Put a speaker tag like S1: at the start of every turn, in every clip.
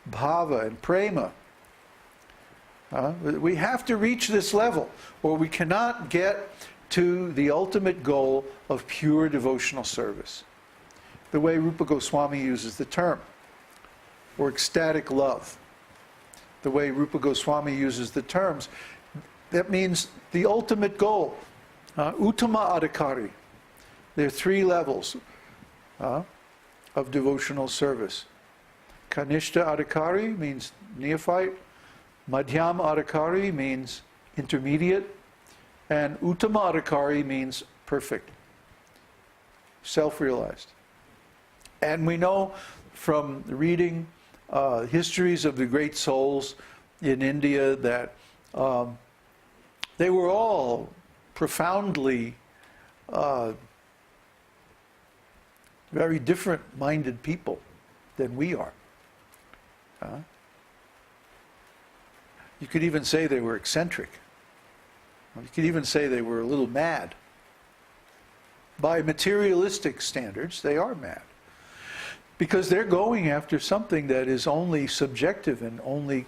S1: bhava and prema. We have to reach this level, or we cannot get to the ultimate goal of pure devotional service. The way Rupa Goswami uses the term, or ecstatic love. The way Rupa Goswami uses the terms, that means the ultimate goal. Uttama adhikari. There are 3 levels of devotional service. Kanishta adhikari means neophyte. Madhyam adhikari means intermediate. And Uttama adhikari means perfect. Self-realized. And we know from reading histories of the great souls in India that they were all profoundly very different-minded people than we are. You could even say they were eccentric. You could even say they were a little mad. By materialistic standards, they are mad. Because they're going after something that is only subjective and only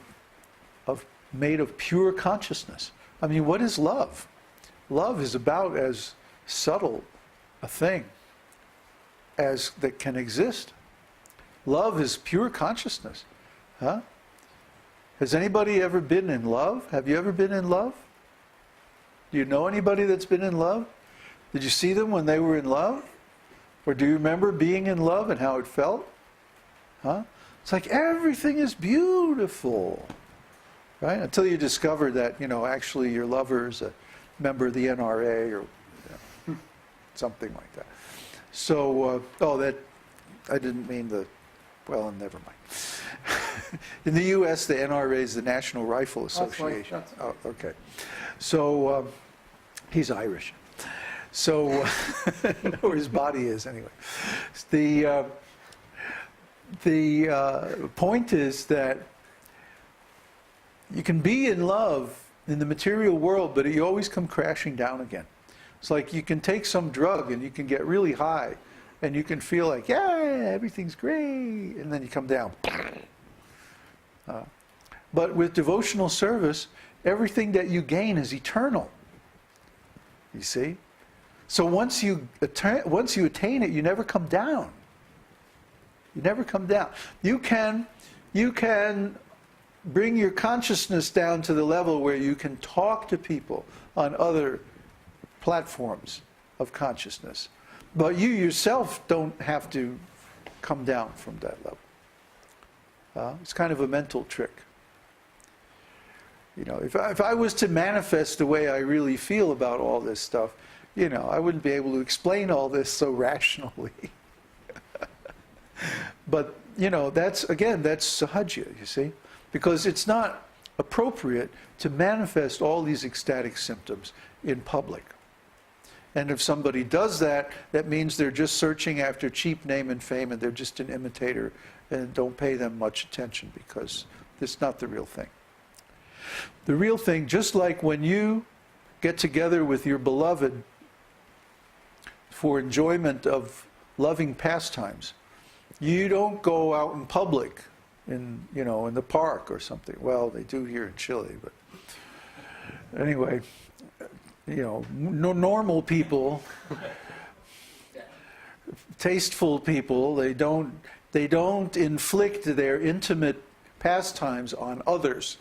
S1: made of pure consciousness. I mean, what is love? Love is about as subtle a thing as that can exist. Love is pure consciousness. Has anybody ever been in love? Have you ever been in love? Do you know anybody that's been in love? Did you see them when they were in love? Or do you remember being in love and how it felt? It's like everything is beautiful, right? Until you discover that, actually your lover is a member of the NRA or something like that. So, I didn't mean well, never mind. In the U.S., the NRA is the National Rifle Association. Oh, okay. So, he's Irish. So, or his body is anyway. The point is that you can be in love in the material world, but you always come crashing down again. It's like you can take some drug and you can get really high, and you can feel like, yeah, everything's great, and then you come down. But with devotional service, everything that you gain is eternal. You see? So once you attain it, you never come down. You never come down. You can bring your consciousness down to the level where you can talk to people on other platforms of consciousness. But you yourself don't have to come down from that level. It's kind of a mental trick. If I was to manifest the way I really feel about all this stuff, I wouldn't be able to explain all this so rationally. But, that's sahajya, you see? Because it's not appropriate to manifest all these ecstatic symptoms in public. And if somebody does that, that means they're just searching after cheap name and fame, and they're just an imitator, and don't pay them much attention, because it's not the real thing. The real thing, just like when you get together with your beloved for enjoyment of loving pastimes, you don't go out in public in the park or something. Well, they do here in Chile, but anyway, normal people, tasteful people, they don't inflict their intimate pastimes on others,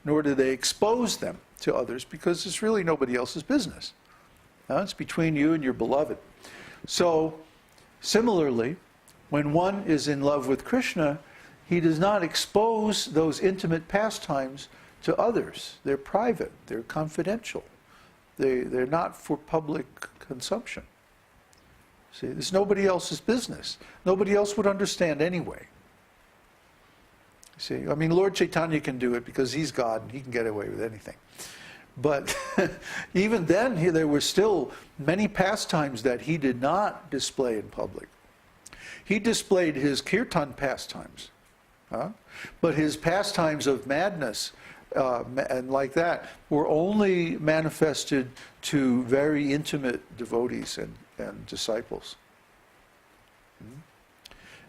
S1: nor do they expose them to others, because it's really nobody else's business. It's between you and your beloved. So, similarly, when one is in love with Krishna, he does not expose those intimate pastimes to others. They're private, they're confidential. They're not for public consumption. See, it's nobody else's business. Nobody else would understand anyway. See, I mean, Lord Chaitanya can do it because he's God and he can get away with anything. But even then, there were still many pastimes that he did not display in public. He displayed his kirtan pastimes. But his pastimes of madness and like that were only manifested to very intimate devotees and disciples.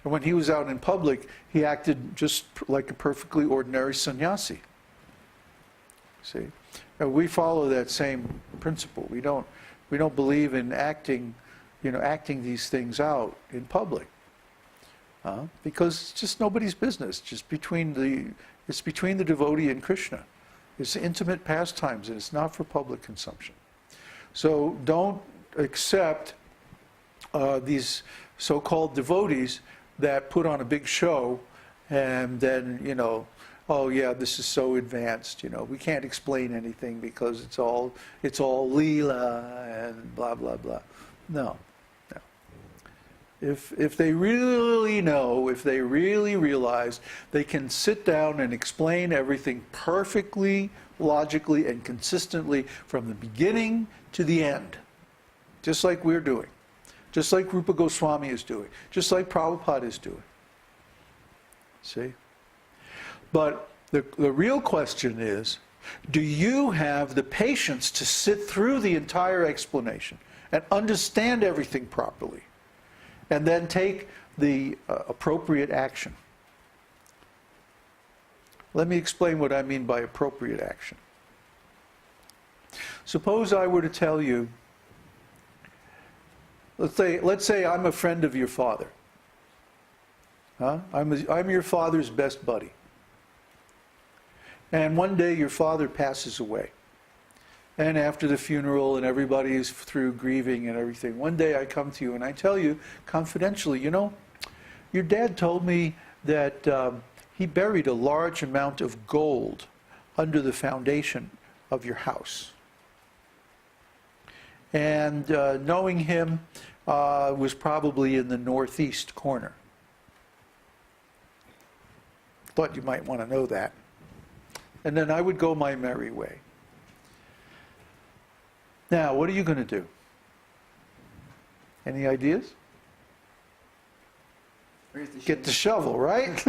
S1: And when he was out in public, he acted just like a perfectly ordinary sannyasi. See? And we follow that same principle. We don't believe in acting these things out in public. Because it's just nobody's business. It's between the devotee and Krishna. It's intimate pastimes, and it's not for public consumption. So don't accept these so-called devotees that put on a big show, and then, oh yeah, this is so advanced, we can't explain anything because it's all Leela and blah, blah, blah. No. If they really know, if they really realize, they can sit down and explain everything perfectly, logically, and consistently from the beginning to the end. Just like we're doing. Just like Rupa Goswami is doing. Just like Prabhupada is doing. See? But the real question is, do you have the patience to sit through the entire explanation and understand everything properly? And then take the appropriate action. Let me explain what I mean by appropriate action. Suppose I were to tell you, let's say I'm a friend of your father. I'm your father's best buddy. And one day your father passes away. And after the funeral and everybody is through grieving and everything, one day I come to you and I tell you confidentially, your dad told me that he buried a large amount of gold under the foundation of your house. And knowing him was probably in the northeast corner. Thought you might want to know that. And then I would go my merry way. Now, what are you going to do? Any ideas? Get the shovel, right?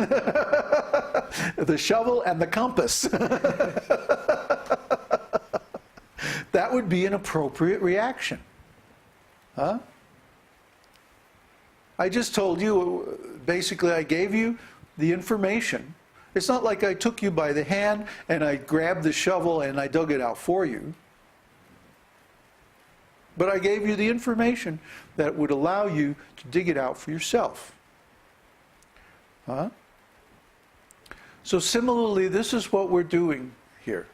S1: The shovel and the compass. That would be an appropriate reaction. Huh? I just told you, basically I gave you the information. It's not like I took you by the hand and I grabbed the shovel and I dug it out for you. But I gave you the information that would allow you to dig it out for yourself. Huh? So similarly, this is what we're doing here.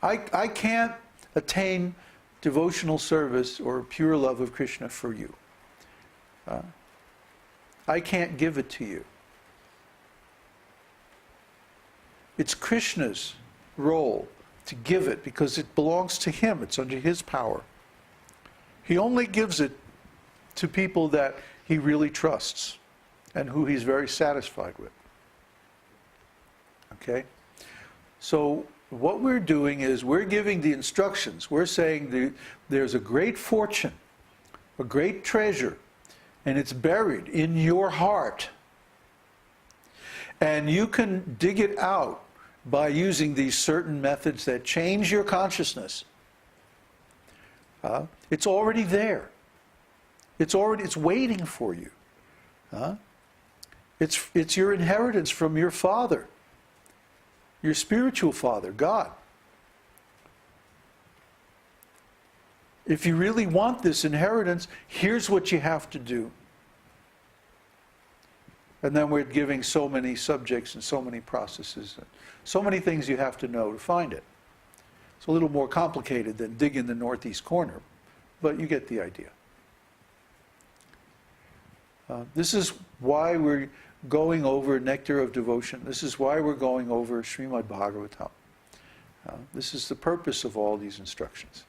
S1: I can't attain devotional service or pure love of Krishna for you. I can't give it to you. It's Krishna's role to give it because it belongs to him. It's under his power. He only gives it to people that he really trusts and who he's very satisfied with. Okay? So what we're doing is we're giving the instructions. We're saying there's a great fortune, a great treasure, and it's buried in your heart. And you can dig it out by using these certain methods that change your consciousness. It's already there. It's waiting for you. It's your inheritance from your father, your spiritual father, God. If you really want this inheritance, here's what you have to do. And then we're giving so many subjects and so many processes, and so many things you have to know to find it. It's a little more complicated than digging the northeast corner, but you get the idea. This is why we're going over Nectar of Devotion. This is why we're going over Śrīmad-Bhāgavatam. This is the purpose of all these instructions.